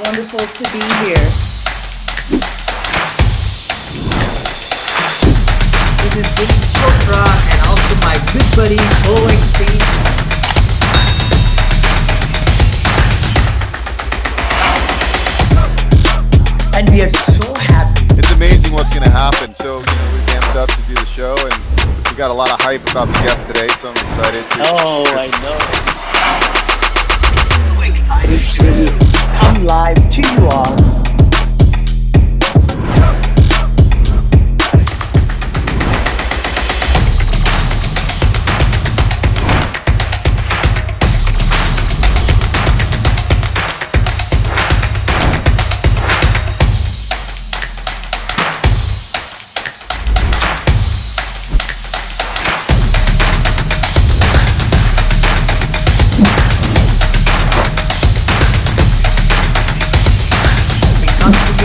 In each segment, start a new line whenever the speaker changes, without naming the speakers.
wonderful to be here. This is Vinney Chopra and also my good buddy, Beau. And we are so happy.
It's amazing what's going to happen. So, we amped up to do the show, and we got a lot of hype about the guest today, so I'm excited.
I know.
So excited to come live to you all.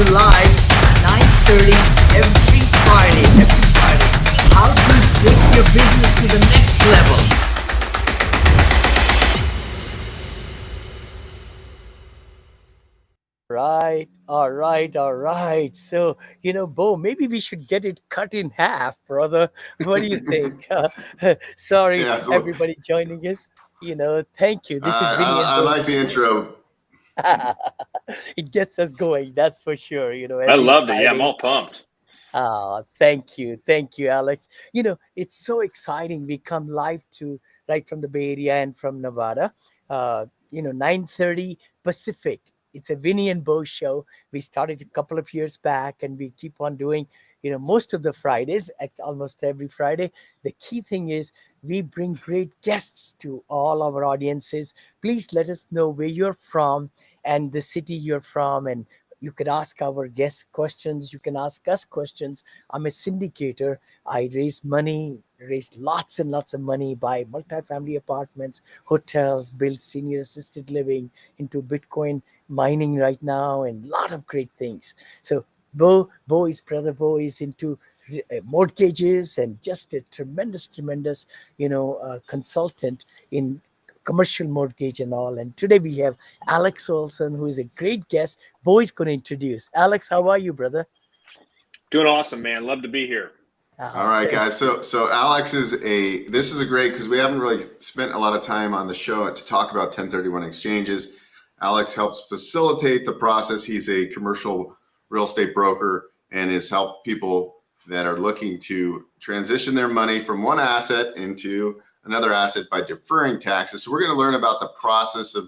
Live 9:30 every Friday. How to take your business to the next level. All right. So, Beau, maybe we should get it cut in half, brother. What do you think? Sorry,
Yeah,
everybody joining us. Thank you. This is Vinney and
I
Beau
like the
Show.
intro.
It gets us going, that's for sure.
I loved it. Yeah, I'm all pumped.
Thank you, Alex. It's so exciting. We come live to right from the Bay Area and from Nevada. 9:30 Pacific. It's a Vinney and Beau show. We started a couple of years back, and we keep on doing most of the Fridays, almost every Friday. The key thing is we bring great guests to all our audiences. Please let us know where you're from and the city you're from, and you could ask our guests questions. You can ask us questions. I'm a syndicator. I raise lots and lots of money, buy multifamily apartments, hotels, build senior assisted living, into Bitcoin mining right now, and a lot of great things. So Beau is into mortgages and just a tremendous, consultant in commercial mortgage and all. And today we have Alex Olson, who is a great guest. Beau is going to introduce. Alex, how are you, brother?
Doing awesome, man. Love to be here.
All right, guys. So Alex this is a great, because we haven't really spent a lot of time on the show to talk about 1031 exchanges. Alex helps facilitate the process. He's a commercial real estate broker and has helped people that are looking to transition their money from one asset into another asset by deferring taxes. So we're going to learn about the process of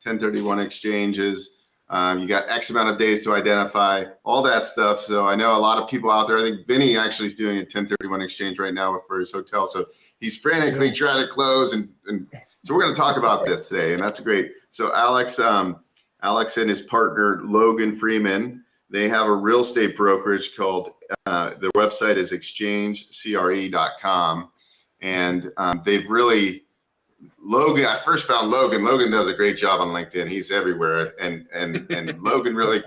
1031 exchanges. You got X amount of days to identify, all that stuff. So I know a lot of people out there. I think Vinney actually is doing a 1031 exchange right now for his hotel. So he's frantically trying to close, and so we're going to talk about this today, and that's great. So Alex and his partner Logan Freeman, they have a real estate brokerage called their website is exchangecre.com. And they've really, I first found Logan. Logan does a great job on LinkedIn. He's everywhere. And Logan really,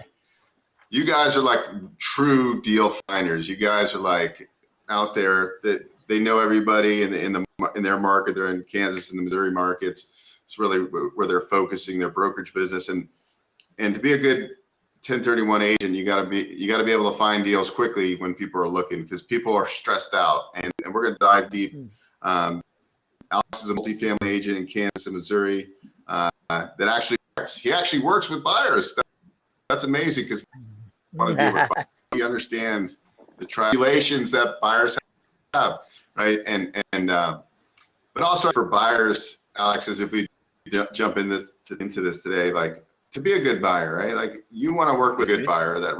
you guys are like true deal finders. You guys are like out there that they know everybody in their market. They're in Kansas and the Missouri markets. It's really where they're focusing their brokerage business. And to be a good 1031 agent, you got to be able to find deals quickly when people are looking, because people are stressed out, and we're going to dive deep. Alex is a multifamily agent in Kansas and Missouri that he actually works with buyers. That's amazing, because he understands the tribulations that buyers have, right? But also for buyers, Alex, as if we jump into this today, like, to be a good buyer, right? Like, you want to work with a good buyer that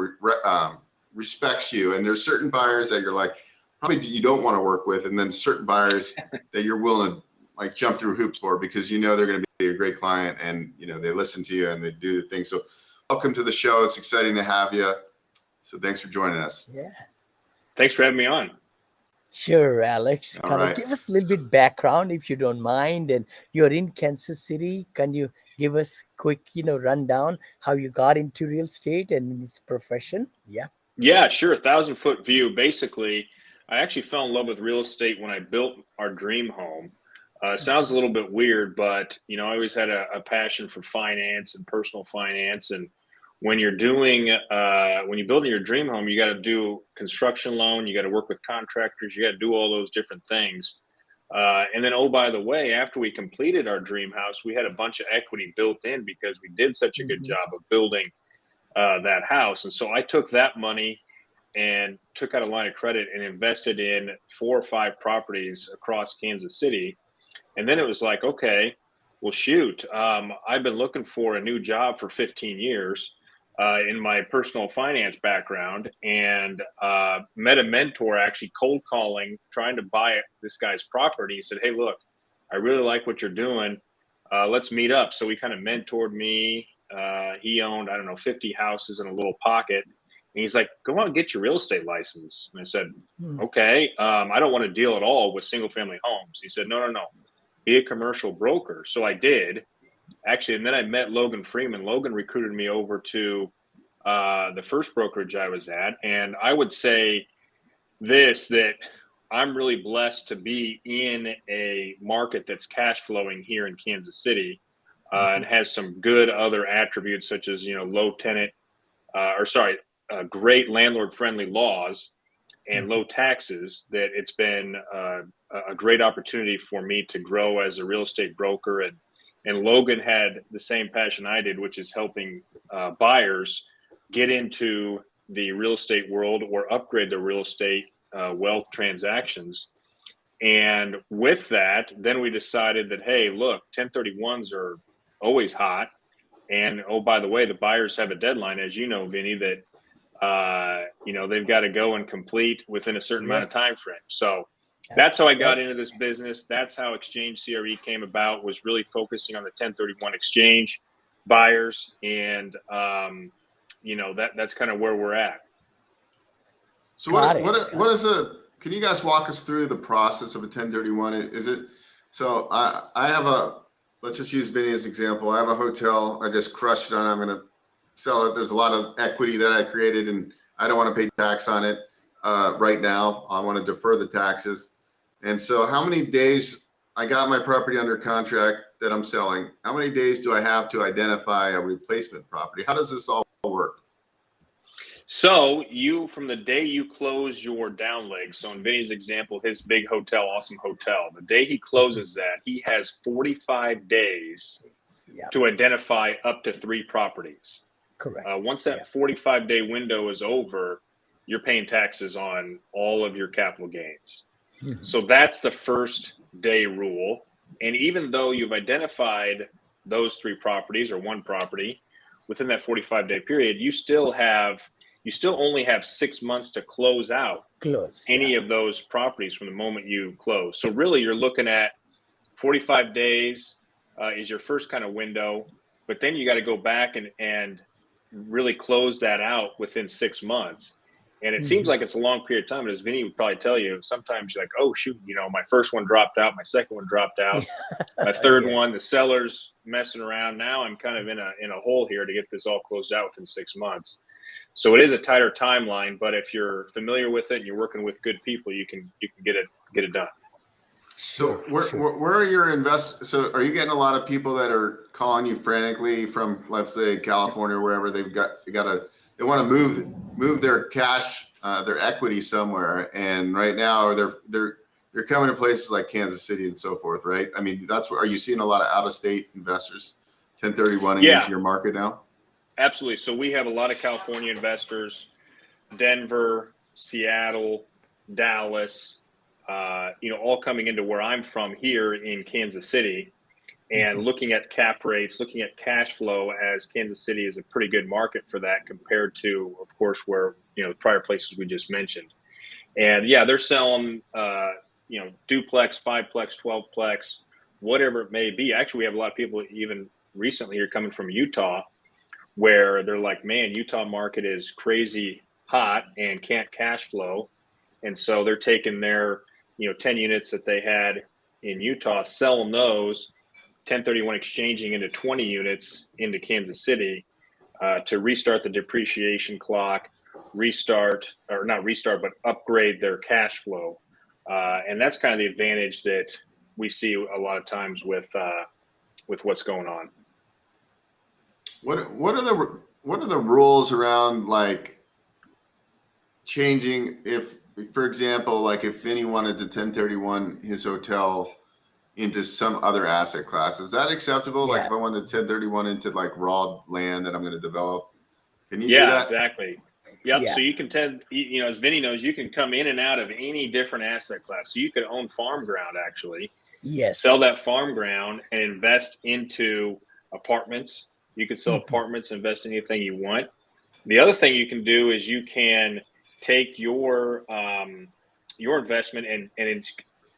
respects you. And there's certain buyers that you're like, probably you don't want to work with. And then certain buyers that you're willing to like jump through hoops for, because they're going to be a great client, and, they listen to you and they do the things. So welcome to the show. It's exciting to have you. So thanks for joining us.
Yeah.
Thanks for having me on.
Sure, Alex. Can you give us a little bit background, if you don't mind? And you're in Kansas City. Can you give us quick, rundown how you got into real estate and this profession?
Yeah, sure. 1,000-foot view. Basically, I actually fell in love with real estate when I built our dream home. Sounds a little bit weird, but I always had a passion for finance and personal finance. And when you're doing when you're building your dream home, you got to do construction loan, you got to work with contractors, you got to do all those different things. And then, oh, by the way, after we completed our dream house, we had a bunch of equity built in because we did such a good job of building that house. And so I took that money and took out a line of credit and invested in 4 or 5 properties across Kansas City. And then it was like, okay, well, shoot, I've been looking for a new job for 15 years in my personal finance background, and met a mentor actually cold calling, trying to buy this guy's property. He said, hey, look, I really like what you're doing. Let's meet up. So he kind of mentored me. He owned, I don't know, 50 houses in a little pocket. And he's like, go on and get your real estate license. And I said, okay, I don't want to deal at all with single family homes. He said, no, be a commercial broker. So I did. Actually, and then I met Logan Freeman. Logan recruited me over to the first brokerage I was at. And I would say that I'm really blessed to be in a market that's cash flowing here in Kansas City and has some good other attributes such as, low tenant great landlord friendly laws and low taxes, that it's been a great opportunity for me to grow as a real estate broker. And Logan had the same passion I did, which is helping buyers get into the real estate world or upgrade their real estate wealth transactions. And with that, then we decided that, hey, look, 1031s are always hot. And, oh, by the way, the buyers have a deadline, as you know, Vinny, that, they've got to go and complete within a certain amount of time frame. So that's how I got into this business. That's how Exchange CRE came about, was really focusing on the 1031 exchange buyers. And, that's kind of where we're at.
So can you guys walk us through the process of a 1031? Is it, so I have let's just use Vinny as an example. I have a hotel. I just crushed it on. I'm going to sell it. There's a lot of equity that I created, and I don't want to pay tax on it right now. I want to defer the taxes. And so how many days, I got my property under contract that I'm selling, how many days do I have to identify a replacement property? How does this all work?
So from the day you close your down leg, so in Vinny's example, his big hotel, awesome hotel, the day he closes that, he has 45 days to identify up to 3 properties.
Correct.
Once that 45-day window is over, you're paying taxes on all of your capital gains. So that's the first day rule. And even though you've identified those 3 properties or 1 property within that 45-day period, you still only have 6 months to close out any of those properties from the moment you close. So really, you're looking at 45 days is your first kind of window, but then you got to go back and really close that out within 6 months. And it seems like it's a long period of time, but as Vinny would probably tell you, sometimes you're like, oh, shoot, my first one dropped out, my second one dropped out, my third one, the seller's messing around. Now I'm kind of in a hole here to get this all closed out within 6 months. So it is a tighter timeline, but if you're familiar with it and you're working with good people, you can get it done.
So where are your investors? So are you getting a lot of people that are calling you frantically from, let's say, California or wherever? They want to move their cash, their equity somewhere, and right now they're coming to places like Kansas City and so forth, right? I mean, are you seeing a lot of out-of-state investors 1031ing into your market now?
Absolutely. So we have a lot of California investors, Denver, Seattle, Dallas, all coming into where I'm from here in Kansas City, and looking at cap rates, looking at cash flow, as Kansas City is a pretty good market for that compared to, of course, where, prior places we just mentioned. And they're selling, duplex, 5-plex, 12-plex, whatever it may be. Actually, we have a lot of people even recently here coming from Utah, where they're like, man, Utah market is crazy hot and can't cash flow. And so they're taking their, 10 units that they had in Utah, selling those, 1031 exchanging into 20 units into Kansas City to restart the depreciation clock, upgrade their cash flow. And that's kind of the advantage that we see a lot of times with what's going on.
What are what are the rules around like changing if, for example, like if Vinny wanted to 1031 his hotel into some other asset class, is that acceptable? Like
Yeah.
if I wanted to 1031 into like raw land that I'm going to develop, can you do
Yeah,
that?
exactly. Yep.
Yeah.
So you can as Vinny knows, you can come in and out of any different asset class. So you could own farm ground actually, sell
Yes.
that farm ground and invest into apartments. You could sell
Mhm.
apartments, invest in anything you want. The other thing you can do is you can take your investment and it's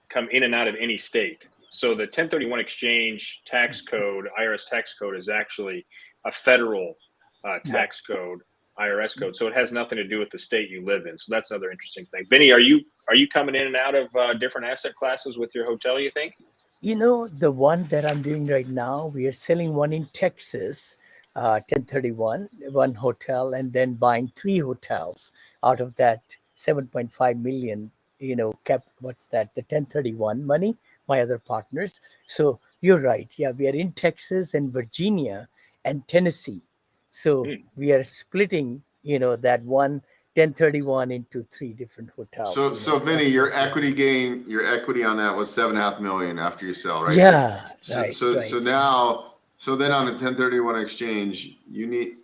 come in and out of any state. So the 1031 exchange tax code, IRS tax code, is actually a federal
Yeah.
tax code, IRS code. So it has nothing to do with the state you live in. So that's another interesting thing. Vinny, are you coming in and out of different asset classes with your hotel? You think?
The one that I'm doing right now, we are selling one in Texas, 1031, one hotel, and then buying three hotels out of that 7.5 million, kept, what's that, the 1031 money, my other partners. So you're right. Yeah, we are in Texas and Virginia and Tennessee. So
Hmm.
we are splitting, that one 1031 into three different hotels.
So Vinny,
That's what
your
we are
equity
doing.
gain, your equity on that was 7.5 million after you sell, right? So,
Yeah,
so,
right,
so, so
right.
now, so then on a 1031 exchange, you need,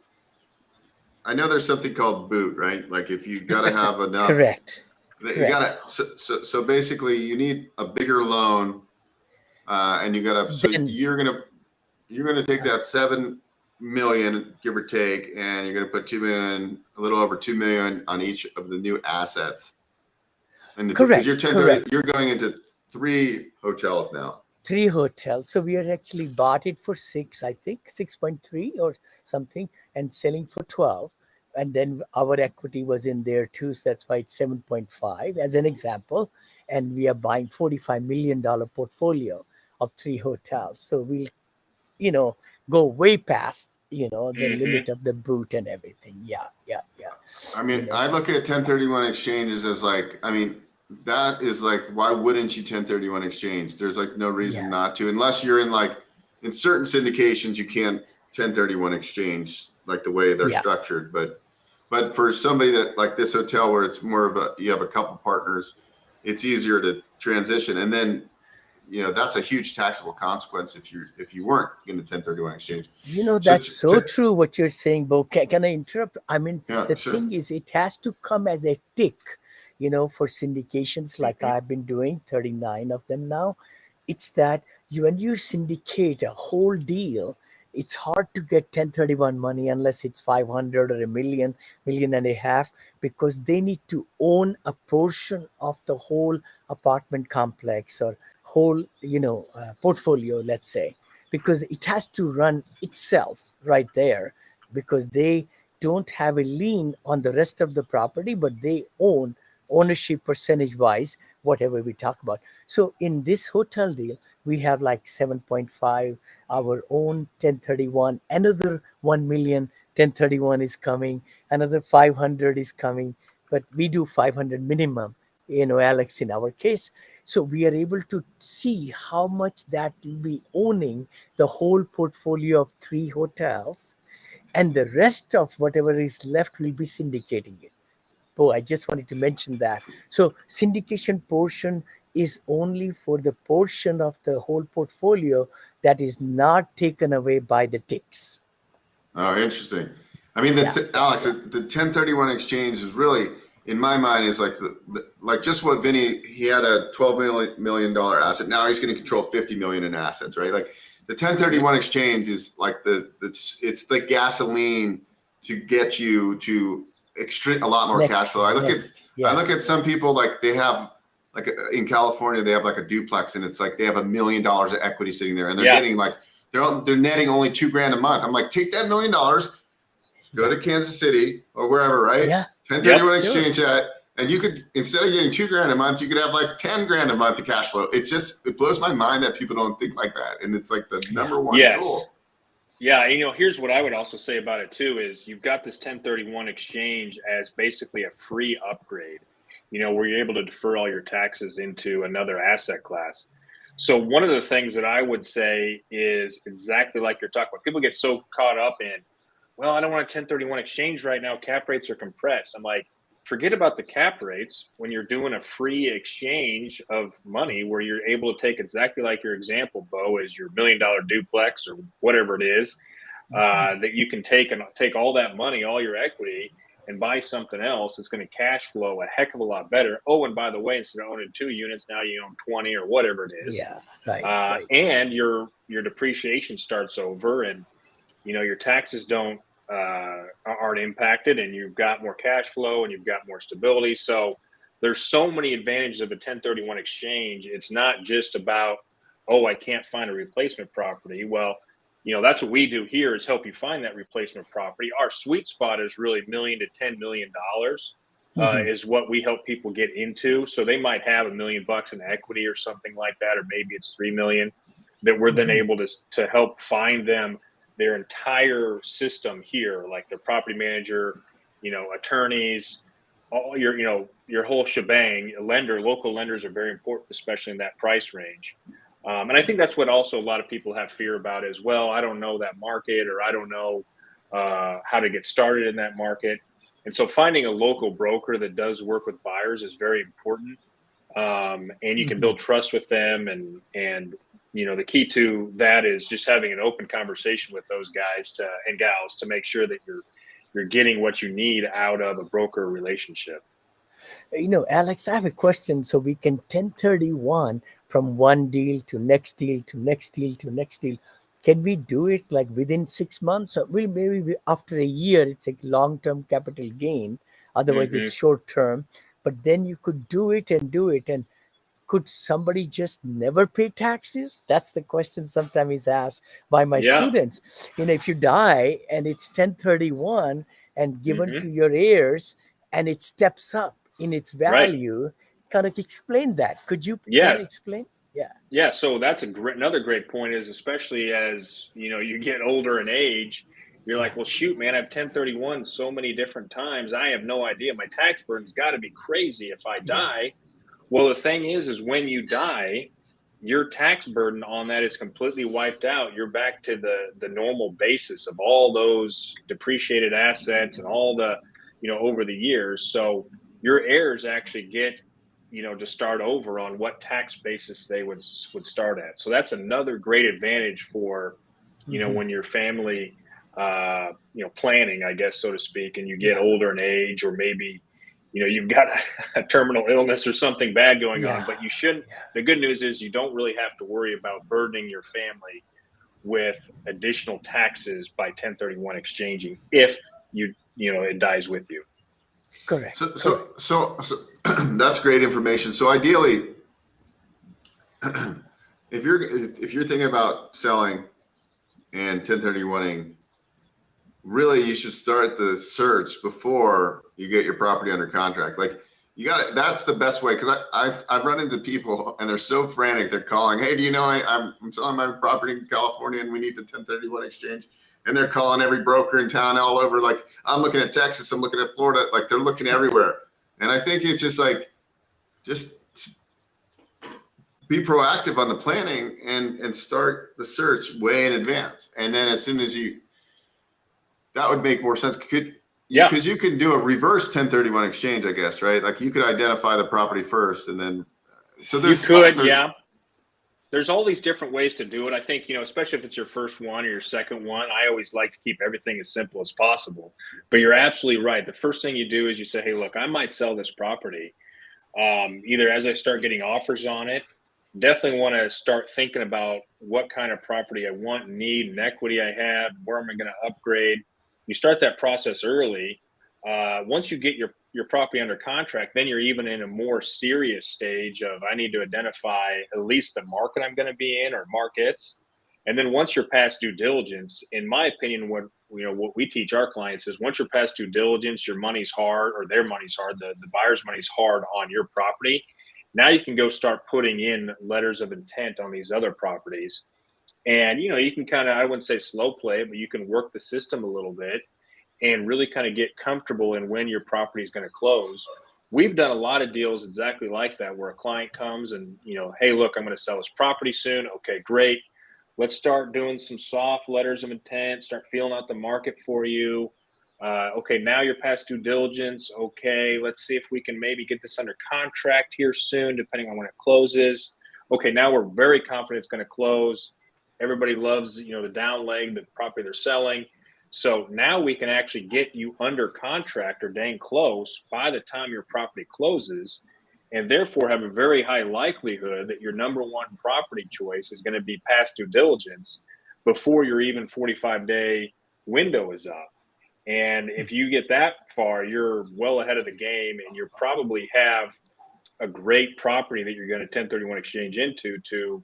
I know there's something called boot, right? Like if you got to have enough,
Correct.
that you got
Correct.
to, so basically you need a bigger loan, and you got to, so
Then,
you're gonna take that 7 million, give or take, and you're gonna put 2 million, a little over 2 million on each of the new assets. And because
correct,
you're 1030,
correct.
you're going into 3 hotels now.
Three hotels. So we are actually bought it for six, I think, 6.3 or something, and selling for 12. And then our equity was in there too. So that's why it's 7.5 as an example. And we are buying $45 million portfolio of three hotels. So we'll, you know, go way past, the
Hmm.
limit of the boot and everything. Yeah, yeah, yeah.
I
You
mean,
know,
I look at 1031 exchanges as like, I mean, that is like, why wouldn't you 1031 exchange? There's like no reason
yeah,
not to, unless you're in like, in certain syndications, you can't 1031 exchange like the way they're
yeah.
structured. But for somebody that like this hotel where it's more of a, you have a couple partners, it's easier to transition. And then, that's a huge taxable consequence if you weren't in the 1031 exchange. So
That's so true what you're saying, Bo. Can I interrupt? I mean,
yeah,
the
sure.
thing is, it has to come as a tick, for syndications like
Hmm.
I've been doing, 39 of them now. It's that when you syndicate a whole deal, it's hard to get 1031 money unless it's 500 or a million, million and a half, because they need to own a portion of the whole apartment complex or whole, portfolio, let's say, because it has to run itself right there, because they don't have a lien on the rest of the property, but they own ownership percentage wise whatever we talk about. So in this hotel deal we have like 7.5 our own 1031, another 1 million 1031 is coming, another 500 is coming, but we do 500 minimum, Alex, in our case. So we are able to see how much that will be owning the whole portfolio of three hotels, and the rest of whatever is left will be syndicating it. Oh, I just wanted to mention that. So syndication portion is only for the portion of the whole portfolio that is not taken away by the ticks.
Oh, interesting. I mean,
Yeah, yeah,
Alex,
yeah,
the 1031 exchange is really, in my mind, is like like just what Vinny, he had a 12 million dollar asset. Now he's going to control 50 million in assets, right? Like the
Hmm.
1031 exchange is like it's the gasoline to get you to extract a lot more cash
next,
flow.
next,
I
yeah,
look at some people like they have like in California they have like a duplex and it's like they have $1 million of equity sitting there and they're
Yeah.
getting like they're netting only $2,000 a month. I'm like, take that $1 million, go
yeah,
to Kansas City or wherever, right?
yeah,
'Yep.
1031
sure.
exchange that, and you could, instead of getting $2,000 a month, you could have like $10,000 a month of cash flow. It blows my mind that people don't think like that, and it's like the
Yeah,
number one
Yes.
tool.
Yeah, and here's what I would also say about it too is you've got this 1031 exchange as basically a free upgrade, where you're able to defer all your taxes into another asset class. So one of the things that I would say is exactly like you're talking about. People get so caught up in, well, I don't want a 1031 exchange right now. Cap rates are compressed. I'm like, forget about the cap rates when you're doing a free exchange of money where you're able to take exactly like your example, Bo, is your $1 million duplex or whatever it is, that you can take all that money, all your equity, and buy something else. It's going to cash flow a heck of a lot better. Oh, and by the way, instead of owning 2 units, now you own 20 or whatever it is.
Yeah, right, right.
And your depreciation starts over, and your taxes aren't impacted, and you've got more cash flow and you've got more stability. So there's so many advantages of a 1031 exchange. It's not just about, oh, I can't find a replacement property. Well, that's what we do here, is help you find that replacement property. Our sweet spot is really $1 million to $10 million is what we help people get into. So they might have $1 million in equity or something like that, or maybe it's 3 million, that we're then able to help find them their entire system here, like their property manager, attorneys, all your whole shebang. Local lenders are very important, especially in that price range. And I think that's what also a lot of people have fear about as well. I don't know that market, or I don't know how to get started in that market. And so finding a local broker that does work with buyers is very important. And you can build trust with them, and the key to that is just having an open conversation with those guys and gals to make sure that you're getting what you need out of a broker relationship.
Alex, I have a question. So we can 1031 from one deal to next deal to next deal to next deal. Can we do it like within 6 months, or maybe after a year? It's a long-term capital gain. Otherwise, it's short-term. But then you could do it. And could somebody just never pay taxes? That's the question sometimes is asked by my students. If you die and it's 1031 and given to your heirs, and it steps up in its value, kind of explain that. Could you kind of explain?
Yeah. So that's another great point, is especially as you get older in age, you're like, well, shoot, man, I've 1031 so many different times. I have no idea. My tax burden's got to be crazy if I die. Well, the thing is when you die, your tax burden on that is completely wiped out. You're back to the normal basis of all those depreciated assets and all the, over the years. So your heirs actually get, to start over on what tax basis they would start at. So that's another great advantage for, when your family, planning, I guess, so to speak, and you get older in age, or maybe, you've got a terminal illness or something bad going on, but you shouldn't. The good news is you don't really have to worry about burdening your family with additional taxes by 1031 exchanging if it dies with you.
Correct.
So that's great information. So ideally, if you're thinking about selling and 1031ing, really you should start the search before you get your property under contract. Like that's the best way, because I've run into people and they're so frantic. They're calling, hey, do you know I'm selling my property in California and we need the 1031 exchange. And they're calling every broker in town all over. Like, I'm looking at Texas, I'm looking at Florida. Like, they're looking everywhere. And I think it's just be proactive on the planning and start the search way in advance. And then as soon as that would make more sense. Because you can do a reverse 1031 exchange, I guess, right? Like, you could identify the property first, and then
There's all these different ways to do it. I think, especially if it's your first one or your second one, I always like to keep everything as simple as possible. But you're absolutely right. The first thing you do is you say, hey, look, I might sell this property. Either as I start getting offers on it, definitely want to start thinking about what kind of property I want and need and equity I have, where am I going to upgrade. You start that process early. Once you get your property under contract, then you're even in a more serious stage of, I need to identify at least the market I'm going to be in, or markets. And then once you're past due diligence, in my opinion, what we teach our clients is, once you're past due diligence, your money's hard, or their money's hard, the buyer's money's hard on your property. Now you can go start putting in letters of intent on these other properties. And, you can kind of, I wouldn't say slow play it, but you can work the system a little bit and really kind of get comfortable in when your property is going to close. We've done a lot of deals exactly like that, where a client comes and, hey, look, I'm going to sell this property soon. Okay, great. Let's start doing some soft letters of intent, start feeling out the market for you. Okay, now you're past due diligence. Okay, let's see if we can maybe get this under contract here soon, depending on when it closes. Okay, now we're very confident it's going to close. Everybody loves, the down leg, the property they're selling. So now we can actually get you under contract or dang close by the time your property closes, and therefore have a very high likelihood that your number one property choice is going to be past due diligence before your even 45-day window is up. And if you get that far, you're well ahead of the game, and you probably have a great property that you're going to 1031 exchange into to,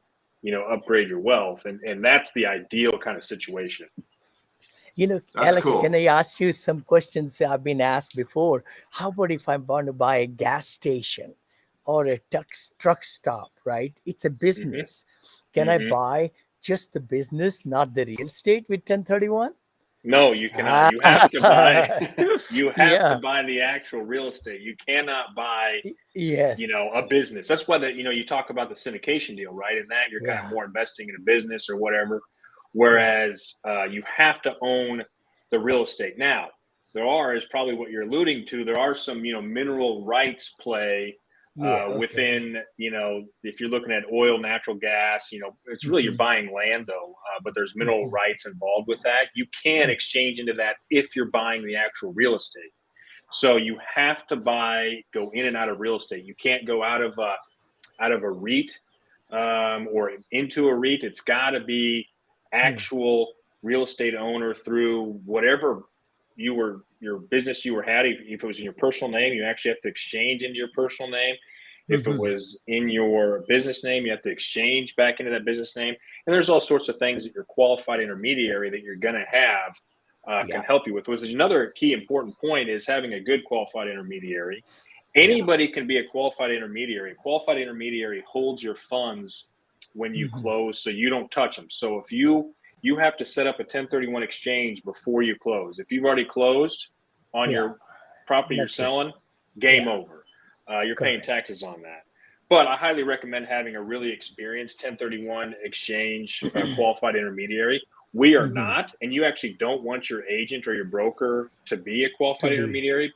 upgrade your wealth. And that's the ideal kind of situation.
That's
Alex,
cool.
can I ask you some questions I've been asked before? How about if I want to buy a gas station or a truck stop, right? It's a business. Can I buy just the business, not the real estate with 1031?
No, you cannot. You have to buy
Yeah.
to buy the actual real estate. You cannot buy,
Yes.
a business. That's why you talk about the syndication deal, right? In that you're kind of
Yeah.
more investing in a business or whatever.
Yeah.
Whereas you have to own the real estate. Now, is probably what you're alluding to. There are some, mineral rights play
Yeah. Okay.
within, if you're looking at oil, natural gas, it's really you're buying land though, but there's mineral rights involved with that. You can exchange into that if you're buying the actual real estate. So you have to go in and out of real estate. You can't go out of a REIT or into a REIT. It's got to be actual real estate owner through whatever your business you had. If it was in your personal name, you actually have to exchange into your personal name. If it was in your business name, you have to exchange back into that business name. And there's all sorts of things that your qualified intermediary that you're going to have can help you with. Which is another key important point, is having a good qualified intermediary. Anybody can be a qualified intermediary. A qualified intermediary holds your funds when you close, so you don't touch them. So if you have to set up a 1031 exchange before you close. If you've already closed on your property you're selling, game over. You're paying taxes on that. But I highly recommend having a really experienced 1031 exchange qualified intermediary. We are not, and you actually don't want your agent or your broker to be a qualified intermediary,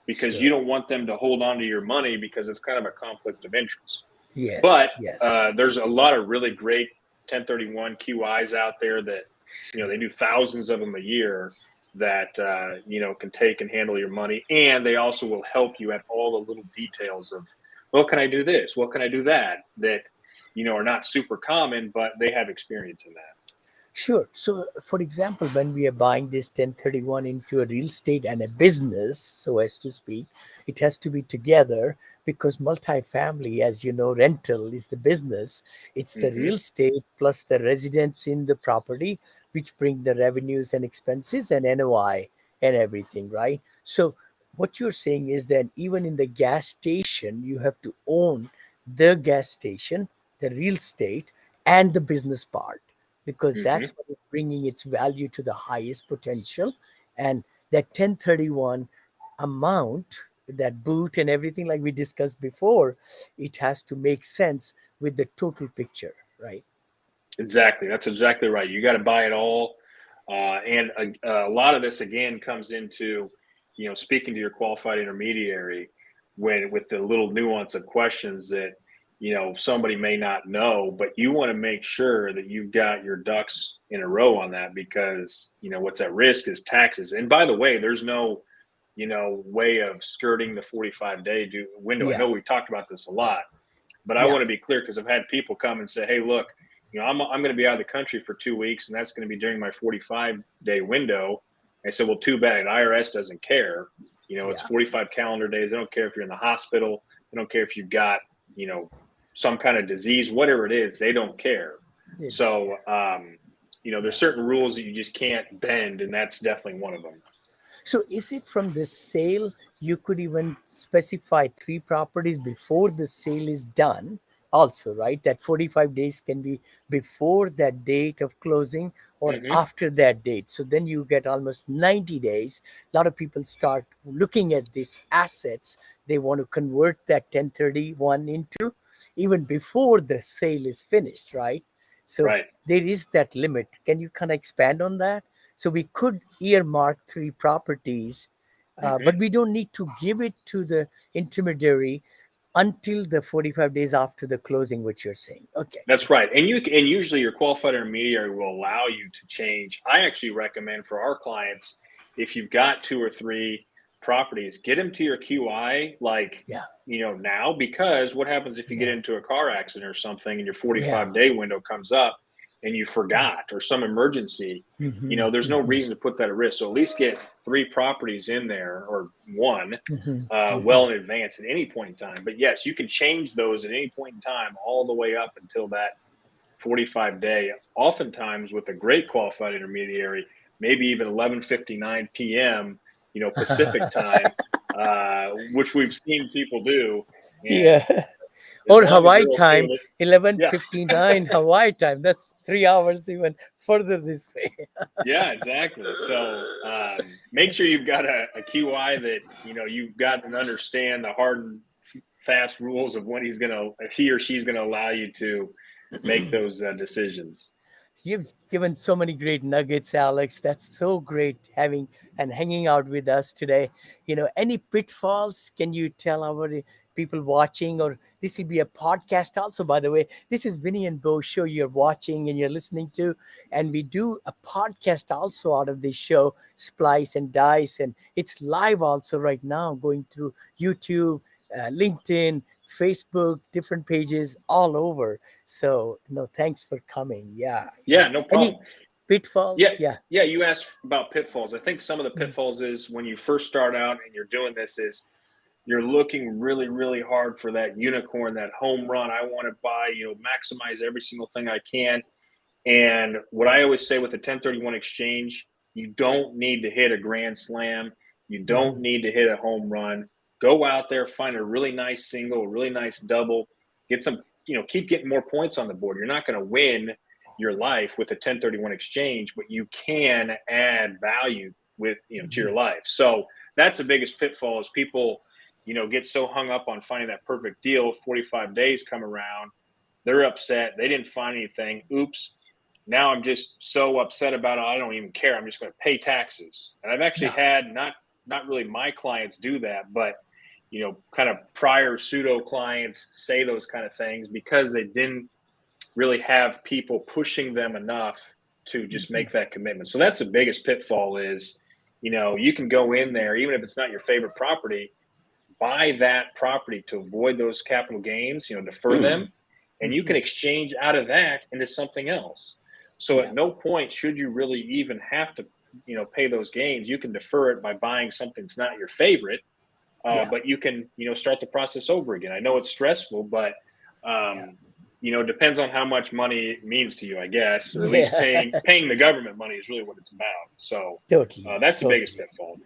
because you don't want them to hold on to your money, because it's kind of a conflict of interest.
Yes.
But there's a lot of really great 1031 QIs out there that, they do thousands of them a year that, can take and handle your money. And they also will help you at all the little details of, well, can I do this? Well, can I do that? That, are not super common, but they have experience in that.
Sure. So, for example, when we are buying this 1031 into a real estate and a business, so as to speak, it has to be together, because multifamily, as you know, rental is the business. It's the real estate plus the residents in the property, which bring the revenues and expenses and NOI and everything, right? So what you're saying is that even in the gas station, you have to own the gas station, the real estate, and the business part, because that's what is bringing its value to the highest potential. And that 1031 amount, that boot and everything, like we discussed before, it has to make sense with the total picture, right?
Exactly. That's exactly right. You got to buy it all. And a lot of this, again, comes into, speaking to your qualified intermediary with the little nuance of questions that, somebody may not know, but you want to make sure that you've got your ducks in a row on that, because, what's at risk is taxes. And by the way, there's no, way of skirting the 45-day window. I know we've talked about this a lot, but I want to be clear, because I've had people come and say, hey, look, I'm going to be out of the country for 2 weeks, and that's going to be during my 45-day window. I said, well, too bad. IRS doesn't care. It's 45 calendar days. They don't care if you're in the hospital. They don't care if you've got, some kind of disease, whatever it is, they don't care. So, there's certain rules that you just can't bend, and that's definitely one of them.
So is it from the sale, you could even specify 3 properties before the sale is done also, right? That 45 days can be before that date of closing or after that date. So then you get almost 90 days. A lot of people start looking at these assets. They want to convert that 1031 into even before the sale is finished, right? So
Right.
there is that limit. Can you kind of expand on that? So we could earmark 3 properties,
Hmm.
but we don't need to give it to the intermediary until the 45 days after the closing, which you're saying. Okay.
That's right. And usually your qualified intermediary will allow you to change. I actually recommend for our clients, if you've got 2 or 3 properties, get them to your QI like,
Yeah.
now, because what happens if you get
Yeah.
into a car accident or something and your
Yeah.
45-day window comes up and you forgot, or some emergency,
Mm-hmm.
there's no
Mm-hmm.
reason to put that at risk. So at least get 3 properties in there, or one,
Mm-hmm. Mm-hmm.
well in advance at any point in time. But yes, you can change those at any point in time, all the way up until that 45-day. Oftentimes, with a great qualified intermediary, maybe even 11:59 p.m. Pacific time, which we've seen people do. And
Yeah.
as
Or
long as
Hawaii
they're okay
time,
with it, yeah,
11:59 Hawaii time. That's 3 hours even further this way.
yeah, exactly. So make sure you've got a QI that you've got and understand the hard and fast rules of when he or she's gonna allow you to make those decisions.
You've given so many great nuggets, Alex. That's so great having and hanging out with us today. Any pitfalls can you tell our people watching? Or this will be a podcast also, by the way. This is Vinney and Beau Show you're watching and you're listening to. And we do a podcast also out of this show, Splice and Dice. And it's live also right now, going through YouTube, LinkedIn, Facebook, different pages all over. So, no, thanks for coming. Yeah, yeah.
Yeah, no
Any
problem. Yeah,
pitfalls? Yeah.
yeah. You asked about pitfalls. I think some of the
Mm.
pitfalls is when you first start out and you're doing this is you're looking really, really hard for that unicorn, that home run. I want to buy, maximize every single thing I can. And what I always say with the 1031 exchange, you don't need to hit a grand slam. You don't
Mhm.
need to hit a home run. Go out there, find a really nice single, a really nice double, get some, keep getting more points on the board. You're not going to win your life with a 1031 exchange, but you can add value with, to your
Mhm.
life. So that's the biggest pitfall is people, get so hung up on finding that perfect deal. 45 days come around, they're upset. They didn't find anything. Oops, now I'm just so upset about it. I don't even care. I'm just going to pay taxes. And I've actually
Yeah.
had not really my clients do that, but kind of prior pseudo clients say those kind of things because they didn't really have people pushing them enough to just
Mhm.
make that commitment. So that's the biggest pitfall is, you can go in there, even if it's not your favorite property, buy that property to avoid those capital gains, defer them, and you can
Mhm.
exchange out of that into something else. So
Yeah.
at no point should you really even have to, pay those gains. You can defer it by buying something that's not your favorite,
Yeah.
but you can, start the process over again. I know it's stressful, but
Yeah.
depends on how much money it means to you, I guess, or at least
Yeah.
paying the government money is really what it's about. So
Totally.
that's the biggest
Totally.
pitfall.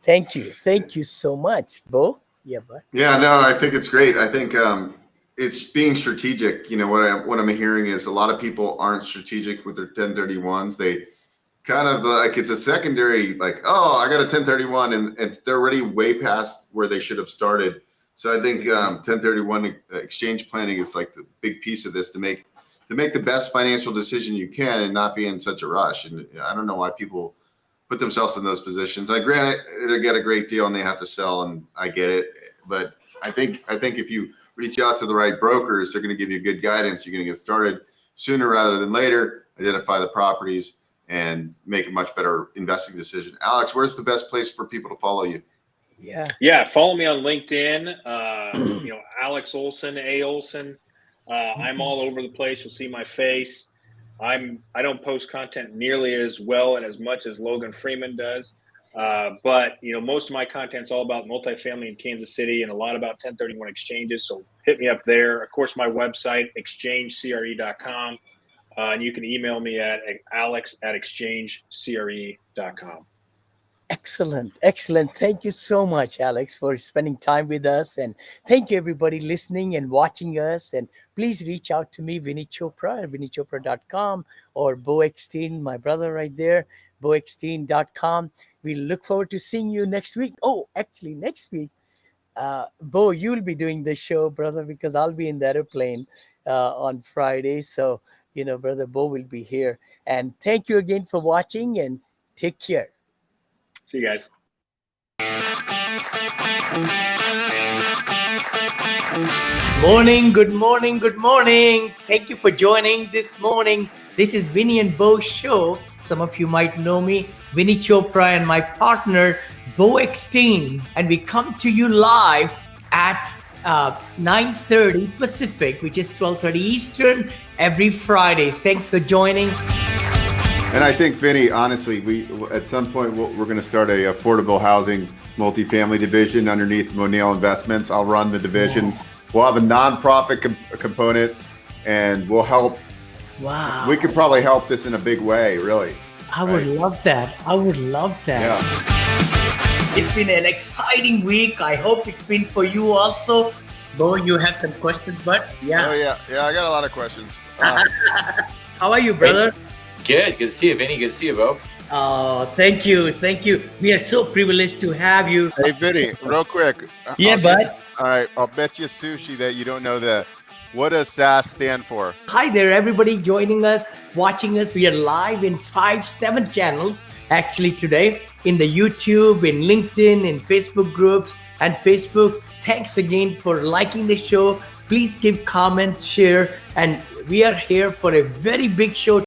Thank you. Thank you so much, Bo. Yeah, but
Yeah, no, I think it's great. I think it's being strategic. What I'm hearing is a lot of people aren't strategic with their 1031s. They kind of like it's a secondary, like, oh, I got a 1031, and they're already way past where they should have started. So I think
Mhm.
1031 exchange planning is like the big piece of this to make the best financial decision you can and not be in such a rush. And I don't know why people put themselves in those positions. I grant they get a great deal and they have to sell, and I get it. But I think if you reach out to the right brokers, they're going to give you good guidance. You're going to get started sooner rather than later. Identify the properties and make a much better investing decision. Alex, where's the best place for people to follow you?
yeah.
Yeah, follow me on LinkedIn. Alex Olson, A Olson. I'm
Mhm.
all over the place. You'll see my face. I don't post content nearly as well and as much as Logan Freeman does. But most of my content's all about multifamily in Kansas City and a lot about 1031 exchanges. So hit me up there. Of course, my website, exchangecre.com. And you can email me at alex@exchangecre.com.
Excellent. Excellent. Thank you so much, Alex, for spending time with us. And thank you, everybody, listening and watching us. And please reach out to me, Vinny Chopra at vinnychopra.com, or Bo Eckstein, my brother right there, boeckstein.com. We look forward to seeing you next week. Oh, actually, next week, Bo, you'll be doing the show, brother, because I'll be in the airplane on Friday. So Brother Beau will be here. And thank you again for watching, and take care.
See you guys.
Morning, good morning, good morning. Thank you for joining this morning. This is Vinney and Beau Show. Some of you might know me, Vinny Chopra, and my partner, Beau Eckstein. And we come to you live at 9:30 Pacific, which is 12:30 Eastern, every Friday. Thanks for joining.
And I think, Vinny, honestly, we at some point we're going to start a affordable housing multifamily division underneath Monale Investments. I'll run the division. We'll have a nonprofit component, and we'll help.
Wow.
We could probably help this in a big way, really.
I would love that. I would love that.
Yeah.
It's been an exciting week. I hope it's been for you also. Beau, you have some questions, but yeah.
Oh yeah, I got a lot of questions.
How are you, brother?
Good to see you, Vinny. Good to see you, Beau.
Oh, thank you. We are so privileged to have you.
Hey, Vinny, real quick.
Yeah, bud.
All right, I'll bet you sushi that you don't know what does SAS stand for?
Hi there, everybody joining us, watching us. We are live in 7 channels actually today, in the YouTube, in LinkedIn, in Facebook groups and Facebook. Thanks again for liking the show. Please give comments, share, and we are here for a very big show